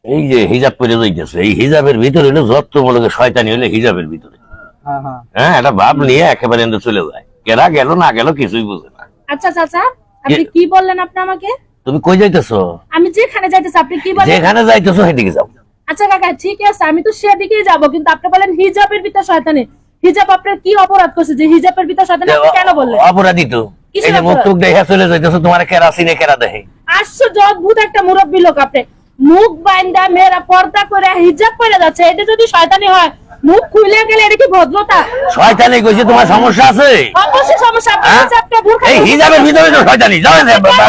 এই যে হিজাব পরে যাইতেছে, এই হিজাবের ভিতরে হলো যত মনে শয়তানি হলে হিজাবের ভিতরে। হ্যাঁ, এটা ভাব নিয়ে একেবারে চলে যায়, কেরা গেল না গেল কিছুই বুঝে না। আচ্ছা চাচা, আপনি কি বললেন? আপনি আমাকে, তুমি কই যাইতেছো? আমি যেখানে যাইতেছি আপনি কি বলেন? যেখানে যাইতেছো সেদিকে যাও। আচ্ছা কাকা ঠিক আছে, আমি তো সেদিকেই যাব, কিন্তু আপনি বলেন হিজাবের ভিতর শয়তানি। হিজাব আপনার কি অপরাধ করছে যে হিজাবের ভিতর শয়তানি আপনি কেন বললেন? অপরাধী তো এই যে মুখ টুক দেখে চলে যাইতেছো, তোমার কেরা চিনে কেরা দেখে। আশ্চর্য অদ্ভুত একটা মুরব্বী লোক আপনি। মুখ বাইন্দা মেয়েরা পর্দা করে হিজাব পরে যাচ্ছে, এটা যদি শয়তানি হয়, মুখ খুলে গেলে এটা কি ভদ্রতা? শয়তানি কইছে, তোমার সমস্যা আছে? অবশ্যই সমস্যা। আপনি হিজাবটা বোরখা, এই হিজাবের ভিতরে তো শয়তানি। যাও হিজাবটা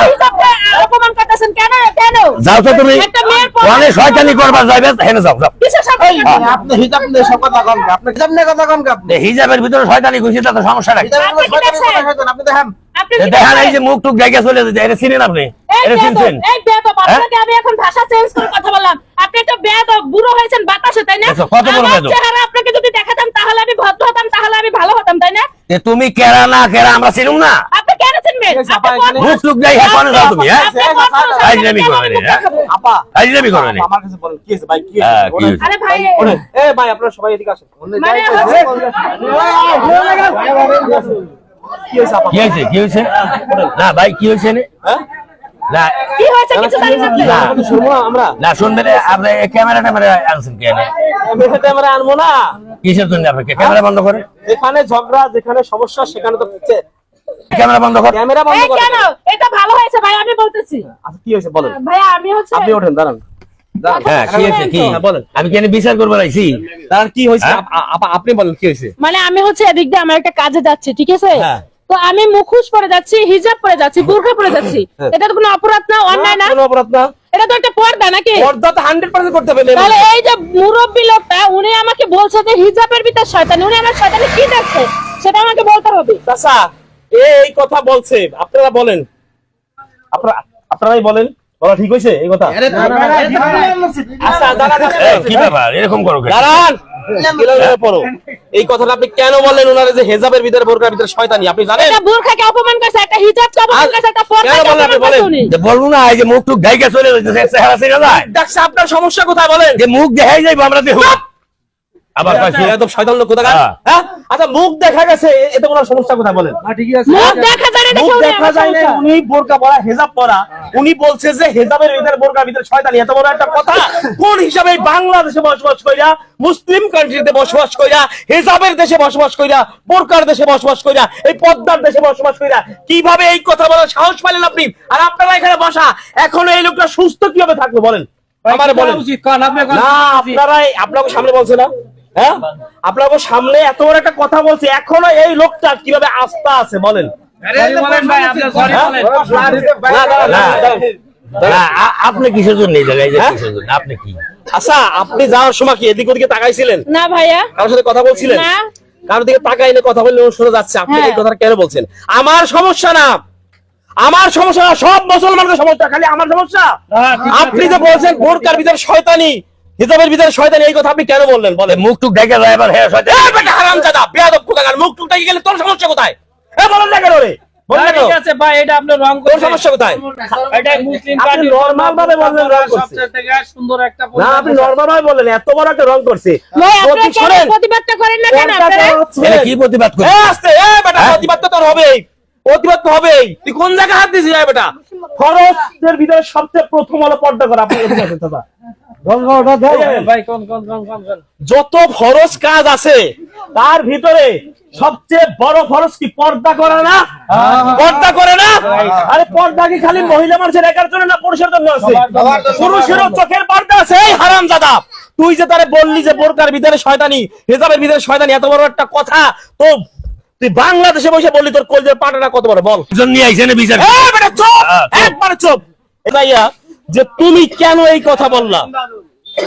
অপমান করতেছেন কেন? কেন যাও তো তুমি, একটা মেয়ের মানে শয়তানি করবা যাইবে, হেনে যাও যাও। কিসের শয়তানি? আপনি হিজাব নিয়ে সব কথা কন, আপনি হিজাব নিয়ে কথা কন আপনি। হিজাবের ভিতরে শয়তানি কইছে, তাতে সমস্যা নাই। হিজাবের মধ্যে শয়তানি কথা শয়তান, আপনি দেখেন। আপনি কি দেখেন এই যে মুখ টুক দেখে চলে যাচ্ছে, এটা চিনেন আপনি? এটা চিনছেন? এই বেয়াদব, আপনাকে আমি এখন ভাষা চেঞ্জ করে কথা বললাম। আপনি একটা বেয়াদব, বুড়ো হয়েছেন বাতাসে, তাই না? আচ্ছা, কত বড় আমার বেয়াদব? চেহারা আপনাকে যদি দেখাতাম তাহলে আমি ভদ্র হতাম, তাহলে আমি ভালো হতাম, তাই না? তুমি কেরা না কেরা আমরা চিনুম না? আপনি কেন চিনবেন? মুখ টুক দেখে কোনে যাও তুমি? হ্যাঁ, ফাইজলামি করবেন, হ্যাঁ? আপা ফাইজলামি করবেন। আমার কাছে বলেন কি হইছে ভাই, কি হ্যাঁ, হইছে কি হইছে? আরে ভাই, এ ভাই আপনারা সবাই এদিকে আসেন। মানে কি হইছে আপা? কি হয়েছে? কি হয়েছে? না ভাই, কি হয়েছে? হ্যাঁ না কি হয়েছে কিছু জানি না আপনি? না। শুনবো না আমরা? না শুনবেন, আপনি ক্যামেরা আনছেন কেন? আমরা আনবো না। কিসের জন্য? আপনি ক্যামেরা বন্ধ করেন। যেখানে ঝগড়া, যেখানে সমস্যা, সেখানে তো ক্যামেরা বন্ধ করেন। ক্যামেরা বন্ধ এই করে কেন? এটা ভালো হয়েছে ভাই, আমি বলতেছি। আচ্ছা কি হয়েছে বলেন। ভাই আমি হচ্ছে, আপনি ওঠেন, দাঁড়ান দাঁড়ান। হ্যাঁ, কি হয়েছে? কি বলেন। আমি কেন বিচার করবো আইছি? দাঁড়ান, কি হয়েছে হ্যাঁ? আপনি বলেন কি হয়েছে। মানে আমি হচ্ছে এদিক দিয়ে আমার একটা কাজে যাচ্ছি, ঠিক আছে? হ্যাঁ। তো আমি মুখোশ পরে যাচ্ছি, হিজাব পরে যাচ্ছি, বোরখা পরে যাচ্ছি, এটা তো কোনো অপরাধ না, অন্যায় না? কোনো অপরাধ না। এটা তো একটা পর্দা নাকি? পর্দা তো 100% করতে হবে। তাহলে এই যে মুরব্বী লোকটা, উনি আমাকে বলছে যে হিজাবের ভিতর শয়তানি, উনি আমার শয়তানি কি দেখছে সেটা আমাকে বলতে হবে। চাচা এই কথা বলছে, আপনারা বলেন, আপনারাই বলেন, বলা ঠিক হয়েছে এই কথা? আচ্ছা দাঁড়ান, কি ব্যাপার এরকম করো কেন? দাঁড়ান, এই কথাটা আপনি কেন বললেন ওনারে যে হেজাবের ভিতরে বোরকার ভিতরে শয়তানি? আপনি জানেন একটা বোরখাকে অপমান করছে, একটা হিজাবকে অপমান করছে, একটা পর্দাকে কেন বললেন আপনি? অপমান করছে বলেন। উনি। যে বলবো না, এই যে মুখ টুক ঢাইকে চলে যাচ্ছে, চেহারা চিনা যায়? ডাকছে, আপনার সমস্যা কোথায় বলেন? যে মুখ দেখাই যাইবো আমরা দেখো। আবার কইছি একদম শয়তান লোক কোথাকার। হ্যাঁ। হ্যাঁ আচ্ছা, মুখ দেখা গেছে, এতে কোনো সমস্যা কোথায় বলেন? মুখ দেখা যায় না, মুখ দেখে উনি দেখা আমার যায় না, সমস্যা। উনি বোরকা পরা, হেজাব পরা, উনি বলছে যে হেজাবের ভিতরে বোরকার ভিতরে শয়তানি। এত বড় একটা কথা কোন হিসাবে এই বাংলাদেশে বসবাস কইরা, মুসলিম কান্ট্রিতে বসবাস কইরা, হেজাবের দেশে বসবাস কইরা, বোরকার দেশে বসবাস কইরা, এই পদ্মার দেশে বসবাস কইরা কিভাবে এই কথা বলার সাহস পাইলেন আপনি? আর আপনারা এখানে বসা, এখন এই লোকটা সুস্থ কিভাবে থাকলো বলেন? আমারে বলেন না। আপনাকে সামনে বলছে না? হ্যাঁ, আপনাকে সামনে এত বড় একটা কথা বলছে, এখনো এই লোকটা কিভাবে আস্থা আছে বলেন? আপনি কিসের জন্য এই জায়গায়? কিসের জন্য? আপনি কি? আচ্ছা, আপনি যাওয়ার সময় কি এদিক ওদিকে তাকাইছিলেন? না ভাইয়া, কারোর সাথে কথা বলছিলেন? না। কারোর দিকে তাকাইলে কথা বললে শোনা যাচ্ছে। আপনি এই কথাটা কেন বলছেন? আমার সমস্যা না, আমার সমস্যা না, সব মুসলমানদের সমস্যা, খালি আমার সমস্যা? আপনি যে বলছেন বোরকার ভিতরে শয়তানি, হিজাবের ভিতরে শয়তানি, এই কথা আপনি কেন বললেন বলেন? মুখ টুক দেখে যায় এবার হ্যাঁ শয়তান। এই বেটা হারামজাদা, বেয়াদব কোথাকার, মুখ টুক দেখে গেলে তোর সমস্যা কোথায়? বলেন না কেন রে? বলেন না কেন? ঠিক আছে ভাই, এটা আপনি রং তোর করছেন। সমস্যা কোথায়? এটা মুসলিম আপনি কান্ট্রি নরমাল ভাবে বললেন রং করছে। সবচেয়ে থেকে সুন্দর একটা না, আপনি নরমাল ভাবে বললেন, এত বড় একটা রং করছে। ভাই আপনারা কেন শোনেন, প্রতিবাদটা করেন না কেন আপনারা? এটা কি প্রতিবাদ করে? আস্তে, বেটা প্রতিবাদ তো তোর হবেই, প্রতিবাদ তো হবেই। তুই কোন জায়গায় হাত দিছিস বেটা? ফরজের ভিতরে সবচেয়ে প্রথম হলো পর্দা করা। আপনি এদিকে আসেন দাদা। ভাই কোন যত ফরজ কাজ আছে তার ভিতরে সবচেয়ে বড় ফরজ কি? পর্দা করে না? পর্দা করে না? আরে পর্দা কি খালি মহিলা মানুষের একার জন্য না, পুরুষের জন্য আছে? পুরুষেরও চোখের পর্দা আছে। এই হারামজাদা, তুই যে তারে বললি যে বোরকার ভিতরে শয়তানি, হিজাবের ভিতরে শয়তানি, এত বড় একটা কথা তো তুই বাংলাদেশে বসে বললি, তোর কলজের পাটাটা কত বড় বল? জন্য আইছেন বিচার। এই বেটা চুপ, একবার চুপ। ভাইয়া, যে তুমি কেন এই কথা বললা,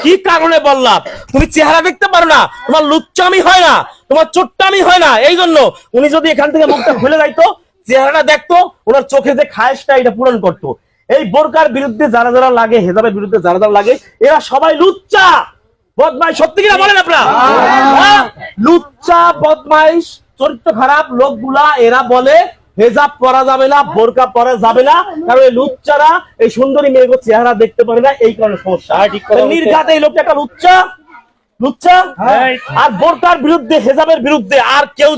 কি কারণে বললাম? তুমি চেহারা দেখতে পারো না, তোমার লুচ্চামি হয় না, তোমার চোট্টামি হয় না, এই জন্য উনি যদি এখান থেকে মুখটা খুলে যাইতো, চেহারাটা দেখতো, ওনার চোখে যে খায়েশটা এটা পূরণ করতো। এই বোরকার বিরুদ্ধে যারা যারা লাগে, হেজাবের বিরুদ্ধে যারা যারা লাগে, এরা সবাই লুচ্চা বদমাইশ। সত্যি কিনা বলেন আপনারা? হ্যাঁ? লুচ্চা বদমাইশ চরিত্র খারাপ লোকগুলা এরা বলে হেজাব পরা যাবে না, বোরকা পরা যাবে না, কারণ এই লুচ্চারা এই সুন্দরী মেয়েগুলো চেহারা দেখতে পারে না, এই কারণে সমস্যা। নির্ঘাত এই লোকটা একটা লুচ্চা, লুচ্চা। আর বোরকার বিরুদ্ধে, হেজাবের বিরুদ্ধে আর কেউ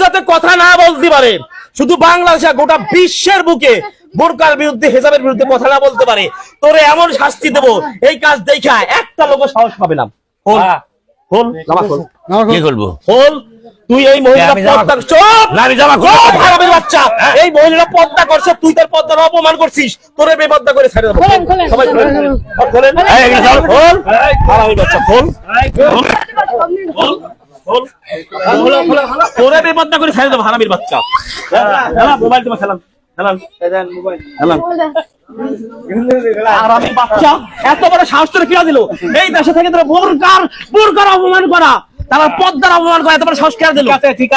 যাতে কথা না বলতে পারে, শুধু বাংলাদেশে গোটা বিশ্বের বুকে বোরকার বিরুদ্ধে, হেজাবের বিরুদ্ধে কথা না বলতে পারে, তোরে এমন শাস্তি দেব, এই কাজ দেখা একটা লোক সাহস পাবে না। খোল জামা, খোল। কি করবো? খোল। তুই এই মহিলা আমি জামা পর্দা, চুপ না, আমি জামা খুলবো। চুপ, হারামির বাচ্চা। এই মহিলা পর্দা করছে, তুই তার পর্দার অপমান করছিস, তোরে বেপর্দা করে ছেড়ে দেবো। খোলেন, খোলেন। সবাই খোলেন, খোলেন। এই, এগুলো ধর। খোল, হারামির বাচ্চা, খোল। তোরে বেপর্দা করে ছেড়ে দেবো, হারামির বাচ্চা। খেলা, মোবাইল তোমার খেলাম, খেলাম, খেলাম। হারামির বাচ্চা, এত বড় সাহস তোরে কিরা দিল? এই দেশে থেকে তোরা বোরকার অপমান করা, তারা পর্দার অপমান করা, এত বড় সাহস কিরা দিল? ঠিক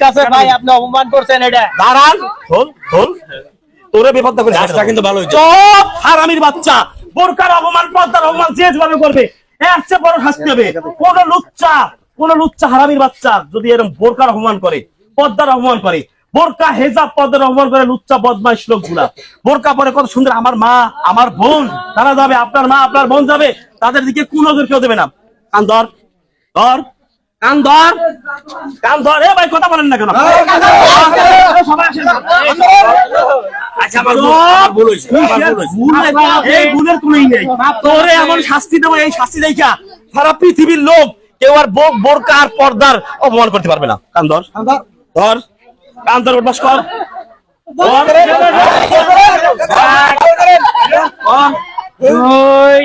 আছে ভাই, আপনি অপমান করছেন এটা। দাঁড়ান, খোল। তোরে বেপর্দা করে কাজটা কিন্তু ভালো হয়েছে। চুপ, হারামির বাচ্চা। বোরকার অপমান, পর্দার অপমান যে যেভাবে করবে, এর চেয়ে বড় শাস্তি হবে। কোন লুচ্চা হারামির বাচ্চা যদি এরকম বোরকার অপমান করে, পর্দার অপমান করে, বোরকা হেজাব পর্দার অপমান করে, লুচ্চা বদমাইশ লোকগুলা বোরকা পরে কত সুন্দর, আমার মা, আমার বোন, তারা যাবে, আপনার মা, আপনার বোন যাবে, তাদের দিকে কোন নজর কেউ দেবে না। কান ধর, কান ধর। এ ভাই, কথা বলেন না কেন? সবাই আসেন। আচ্ছা, আমার ভুল হয়েছে, আমার ভুল হয়েছে। এই গুণের কোনই নেই। তোরে এমন শাস্তি দেবো, এই শাস্তি দেখা সারা পৃথিবীর লোক কেউ আর বোরকা আর পর্দার অপমান করতে পারবে না। কান ধর, উঠবাস কর।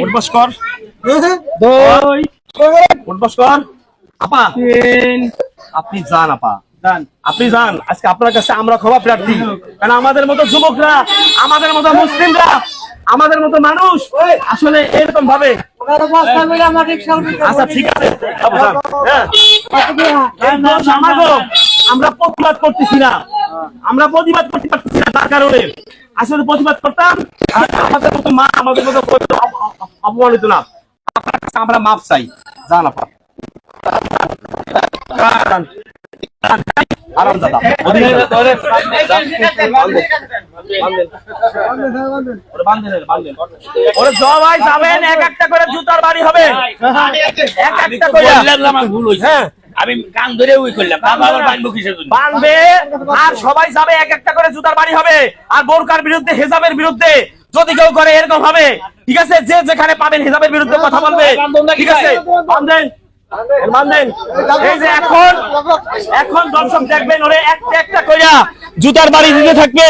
উঠবাস কর, উঠবাস কর। আপা, আপনি যান, আপা আপনি যান। আজকে আপনার কাছে আমরা ক্ষমা প্রার্থী, কারণ আমাদের মতো যুবকরা, আমাদের মতো মুসলিমরা, আমাদের মতো মানুষ আসলে এরকম ভাবে। আচ্ছা, ঠিক আছে, হ্যাঁ। আমরা প্রতিবাদ করতেছি না, তার কারণে আসলে প্রতিবাদ করতাম, আর আমাদের মতো মা, আমাদের মতো অপমানিত না। আপনার কাছে আমরা মাপ চাই, জান আপা। আরাম দাদা, সবাই যাবেন, এক একটা করে জুতার বাড়ি হবে, এক একটা করে। আমার ভুল হয়েছে। হ্যাঁ, আমি কান ধরে ওই করলাম, বাবা আবার বাঁধবো কিসের জন্য? বানবে, আর সবাই যাবে, এক একটা করে জুতার বাড়ি হবে। আর বোরকার বিরুদ্ধে, হেজাবের বিরুদ্ধে যদি কেউ করে এরকম হবে, ঠিক আছে, যে যেখানে পাবেন হেজাবের বিরুদ্ধে কথা বলবে, ঠিক আছে, বান্ধেন। এই যে এখন দর্শক দেখবেন, ওরে একটা একটা করে জুতার বাড়ি দিতে থাকবে।